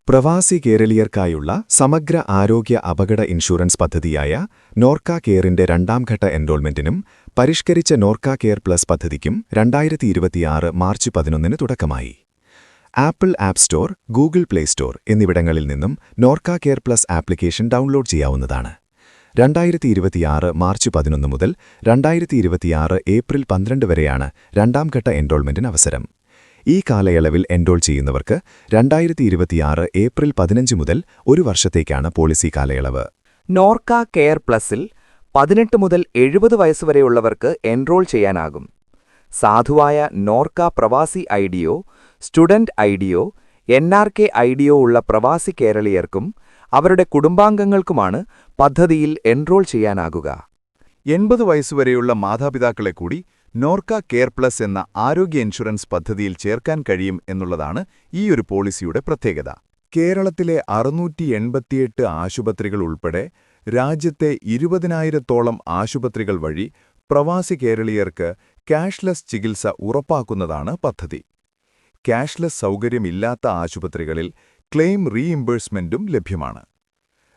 പ്രവാസി കേരളീയർക്കായുള്ള സമഗ്ര ആരോഗ്യ അപകട ഇൻഷുറൻസ് പദ്ധതിയായ നോർക്ക കെയറിന്റെ രണ്ടാംഘട്ട എൻറോൾമെന്റിനും പരിഷ്കരിച്ച നോർക്ക കെയർ പ്ലസ് പദ്ധതിക്കും 2026 മാർച്ച് 11-ന് തുടക്കമായി. Apple app store, Google play store എന്നിവിടങ്ങളിൽ നിന്നും Norka care plus application download ചെയ്യാവുന്നതാണ്. 2026 മാർച്ച് 11 മുതൽ 2026 ഏപ്രിൽ 12 വരെയാണ് രണ്ടാംഘട്ട എൻറോൾമെന്റിന് അവസരം. ഈ കാലയളവിൽ എൻറോൾ ചെയ്യുന്നവർക്ക് 2026 ഏപ്രിൽ 15 മുതൽ ഒരു വർഷത്തേക്കാണ് പോളിസി കാലയളവ്. നോർക്ക കെയർ പ്ലസിൽ 18 മുതൽ 70 വയസ്സുവരെയുള്ളവർക്ക് എൻറോൾ ചെയ്യാനാകും. സാധുവായ നോർക്ക പ്രവാസി ഐഡിയോ, സ്റ്റുഡന്റ് ഐഡിയോ, NRK ഐഡിയോ ഉള്ള പ്രവാസി കേരളീയർക്കും അവരുടെ കുടുംബാംഗങ്ങൾക്കുമാണ് പദ്ധതിയിൽ എൻറോൾ ചെയ്യാനാകുക. 80 വയസ്സുവരെയുള്ള മാതാപിതാക്കളെ കൂടി നോർക്ക കെയർ പ്ലസ് എന്ന ആരോഗ്യ ഇൻഷുറൻസ് പദ്ധതിയിൽ ചേർക്കാൻ കഴിയും എന്നുള്ളതാണ് ഈയൊരു പോളിസിയുടെ പ്രത്യേകത. കേരളത്തിലെ 688 ആശുപത്രികൾ ഉൾപ്പെടെ രാജ്യത്തെ 20,000-ഓളം ആശുപത്രികൾ വഴി പ്രവാസി കേരളീയർക്ക് ക്യാഷ്ലെസ് ചികിത്സ ഉറപ്പാക്കുന്നതാണ് പദ്ധതി. ക്യാഷ്ലെസ് സൗകര്യമില്ലാത്ത ആശുപത്രികളിൽ ക്ലെയിം റീഇംബേഴ്സ്മെന്റും ലഭ്യമാണ്.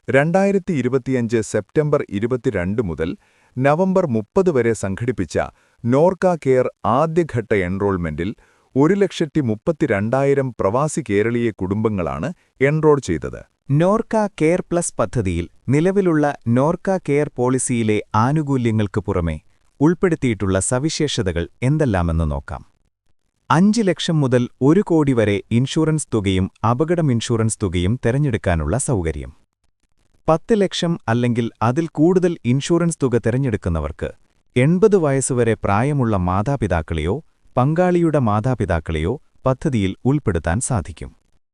2025 സെപ്റ്റംബർ 22 മുതൽ നവംബർ 30 വരെ സംഘടിപ്പിച്ച നോർക്ക കെയർ ആദ്യഘട്ട എൻറോൾമെന്റിൽ 1,32,000 പ്രവാസി കേരളീയ കുടുംബങ്ങളാണ് എൻറോൾ ചെയ്തത്. നോർക്ക കെയർ പ്ലസ് പദ്ധതിയിൽ നിലവിലുള്ള നോർക്ക കെയർ പോളിസിയിലെ ആനുകൂല്യങ്ങൾക്ക് പുറമെ ഉൾപ്പെടുത്തിയിട്ടുള്ള സവിശേഷതകൾ എന്തെല്ലാമെന്ന് നോക്കാം. 5 ലക്ഷം മുതൽ 1 കോടി വരെ ഇൻഷുറൻസ് തുകയും അപകടം ഇൻഷുറൻസ് തുകയും തെരഞ്ഞെടുക്കാനുള്ള സൗകര്യം. 10 ലക്ഷം അല്ലെങ്കിൽ അതിൽ കൂടുതൽ ഇൻഷുറൻസ് തുക തെരഞ്ഞെടുക്കുന്നവർക്ക് 80 വയസ്സുവരെ പ്രായമുള്ള മാതാപിതാക്കളെയോ പങ്കാളിയുടെ മാതാപിതാക്കളെയോ പദ്ധതിയിൽ ഉൾപ്പെടുത്താൻ സാധിക്കും.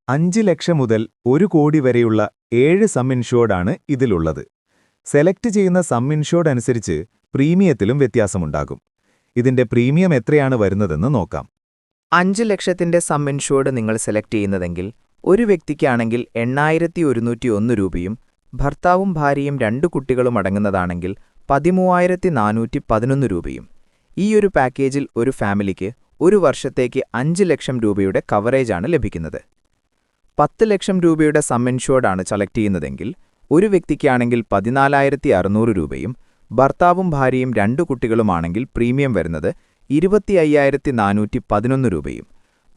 5 ലക്ഷം മുതൽ 1 കോടി വരെയുള്ള 7 സം ഇൻഷുർഡാണ് ഇതിലുള്ളത്. സെലക്ട് ചെയ്യുന്ന സം ഇൻഷുർഡ് അനുസരിച്ച് പ്രീമിയത്തിലും വ്യത്യാസമുണ്ടാകും. ഇതിന്റെ പ്രീമിയം എത്രയാണ് വരുന്നതെന്ന് നോക്കാം. 5 ലക്ഷത്തിന്റെ സം ഇൻഷുർഡ് നിങ്ങൾ സെലക്ട് ചെയ്യുന്നതെങ്കിൽ ഒരു വ്യക്തിക്കാണെങ്കിൽ 8,101 രൂപയും ഭർത്താവും ഭാര്യയും 2 കുട്ടികളും അടങ്ങുന്നതാണെങ്കിൽ 13,411 രൂപയും. ഈയൊരു പാക്കേജിൽ ഒരു ഫാമിലിക്ക് ഒരു വർഷത്തേക്ക് 5 ലക്ഷം രൂപയുടെ കവറേജാണ് ലഭിക്കുന്നത്. 10 ലക്ഷം രൂപയുടെ സം ഇൻഷുർഡാണ് സെലക്ട് ചെയ്യുന്നതെങ്കിൽ ഒരു വ്യക്തിക്കാണെങ്കിൽ 14,600 രൂപയും ഭർത്താവും ഭാര്യയും 2 കുട്ടികളുമാണെങ്കിൽ പ്രീമിയം വരുന്നത് 25,411 രൂപയും.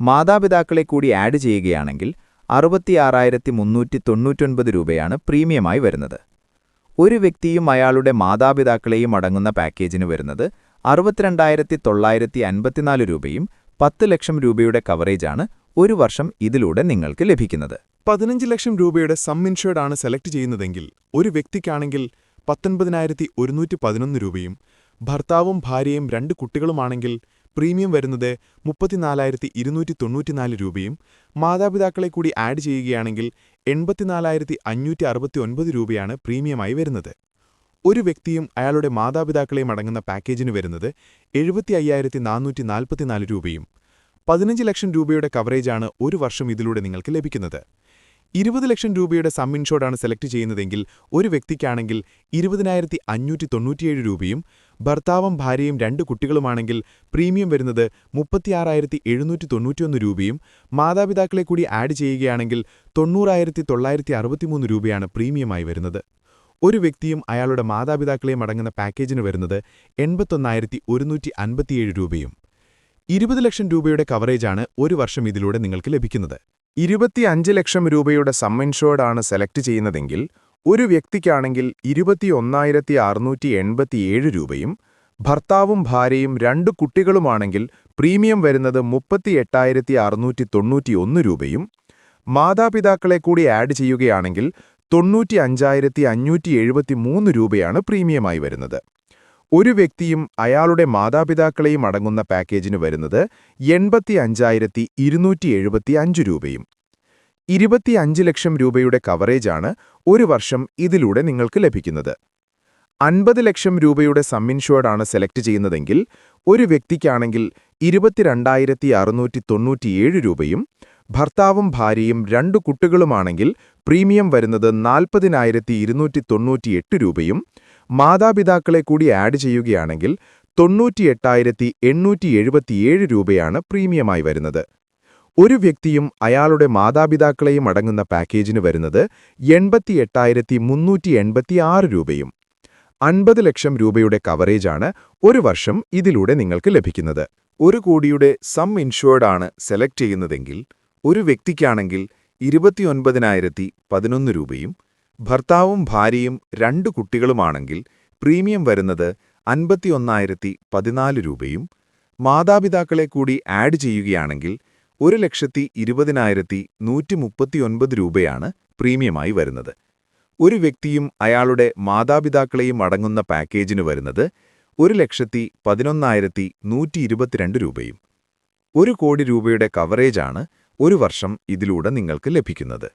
മാതാപിതാക്കളെ കൂടി ആഡ് ചെയ്യുകയാണെങ്കിൽ 66,399 രൂപയാണ് പ്രീമിയമായി വരുന്നത്. ഒരു വ്യക്തിയും അയാളുടെ മാതാപിതാക്കളെയും അടങ്ങുന്ന പാക്കേജിന് വരുന്നത് 62,954 രൂപയും 10 ലക്ഷം രൂപയുടെ കവറേജാണ് ഒരു വർഷം ഇതിലൂടെ നിങ്ങൾക്ക് ലഭിക്കുന്നത്. 15 ലക്ഷം രൂപയുടെ സം ഇൻഷുർഡ് ആണ് സെലക്ട് ചെയ്യുന്നതെങ്കിൽ ഒരു വ്യക്തിക്കാണെങ്കിൽ 19,111 രൂപയും ഭർത്താവും ഭാര്യയും 2 കുട്ടികളുമാണെങ്കിൽ പ്രീമിയം വരുന്നത് 34,294 രൂപയും മാതാപിതാക്കളെ കൂടി ആഡ് ചെയ്യുകയാണെങ്കിൽ 84,569 രൂപയാണ് പ്രീമിയമായി വരുന്നത്. ഒരു വ്യക്തിയും അയാളുടെ മാതാപിതാക്കളെയും അടങ്ങുന്ന പാക്കേജിന് വരുന്നത് 75,444 രൂപയും. 15 ലക്ഷം രൂപയുടെ കവറേജാണ് ഒരു വർഷം ഇതിലൂടെ നിങ്ങൾക്ക് ലഭിക്കുന്നത്. 20 ലക്ഷം രൂപയുടെ സം ഇൻഷുർഡാണ് സെലക്ട് ചെയ്യുന്നതെങ്കിൽ ഒരു വ്യക്തിക്കാണെങ്കിൽ 20,597 രൂപയും ഭർത്താവും ഭാര്യയും 2 കുട്ടികളുമാണെങ്കിൽ പ്രീമിയം വരുന്നത് 36,791 രൂപയും മാതാപിതാക്കളെ കൂടി ആഡ് ചെയ്യുകയാണെങ്കിൽ 90,963 രൂപയാണ് പ്രീമിയമായി വരുന്നത്. ഒരു വ്യക്തിയും അയാളുടെ മാതാപിതാക്കളെയും അടങ്ങുന്ന പാക്കേജിന് വരുന്നത് 81,157 രൂപയും. 20 ലക്ഷം രൂപയുടെ കവറേജാണ് ഒരു വർഷം ഇതിലൂടെ നിങ്ങൾക്ക് ലഭിക്കുന്നത്. 25 ലക്ഷം രൂപയുടെ സം ഇൻഷുർഡ് ആണ് സെലക്ട് ചെയ്യുന്നതെങ്കിൽ ഒരു വ്യക്തിക്കാണെങ്കിൽ 21,687 രൂപയും ഭർത്താവും ഭാര്യയും 2 കുട്ടികളുമാണെങ്കിൽ പ്രീമിയം വരുന്നത് 38,691 രൂപയും മാതാപിതാക്കളെ കൂടി ആഡ് ചെയ്യുകയാണെങ്കിൽ 95,573 രൂപയാണ് പ്രീമിയമായി വരുന്നത്. ഒരു വ്യക്തിയും അയാളുടെ മാതാപിതാക്കളെയും അടങ്ങുന്ന പാക്കേജിന് വരുന്നത് 85,275 രൂപയും. 25 ലക്ഷം രൂപയുടെ കവറേജാണ് ഒരു വർഷം ഇതിലൂടെ നിങ്ങൾക്ക് ലഭിക്കുന്നത്. 50 ലക്ഷം രൂപയുടെ സം ഇൻഷുർഡ് ആണ് സെലക്ട് ചെയ്യുന്നതെങ്കിൽ ഒരു വ്യക്തിക്കാണെങ്കിൽ 22,697 രൂപയും ഭർത്താവും ഭാര്യയും 2 കുട്ടികളുമാണെങ്കിൽ പ്രീമിയം വരുന്നത് 40,298 രൂപയും മാതാപിതാക്കളെ കൂടി ആഡ് ചെയ്യുകയാണെങ്കിൽ 98,877 രൂപയാണ് പ്രീമിയമായി വരുന്നത്. ഒരു വ്യക്തിയും അയാളുടെ മാതാപിതാക്കളെയും അടങ്ങുന്ന പാക്കേജിന് വരുന്നത് 88,386 രൂപയും. 50 ലക്ഷം രൂപയുടെ കവറേജാണ് ഒരു വർഷം ഇതിലൂടെ നിങ്ങൾക്ക് ലഭിക്കുന്നത്. 1 കോടിയുടെ സം ഇൻഷുർഡ് ആണ് സെലക്ട് ചെയ്യുന്നതെങ്കിൽ ഒരു വ്യക്തിക്കാണെങ്കിൽ 29,011 രൂപയും ഭർത്താവും ഭാര്യയും 2 കുട്ടികളുമാണെങ്കിൽ പ്രീമിയം വരുന്നത് 51,014 രൂപയും മാതാപിതാക്കളെ കൂടി ആഡ് ചെയ്യുകയാണെങ്കിൽ 1,20,139 രൂപയാണ് പ്രീമിയമായി വരുന്നത്. ഒരു വ്യക്തിയും അയാളുടെ മാതാപിതാക്കളെയും അടങ്ങുന്ന പാക്കേജിന് വരുന്നത് 1,11,122 രൂപയും. 1 കോടി രൂപയുടെ കവറേജാണ് ഒരു വർഷം ഇതിലൂടെ നിങ്ങൾക്ക് ലഭിക്കുന്നത്.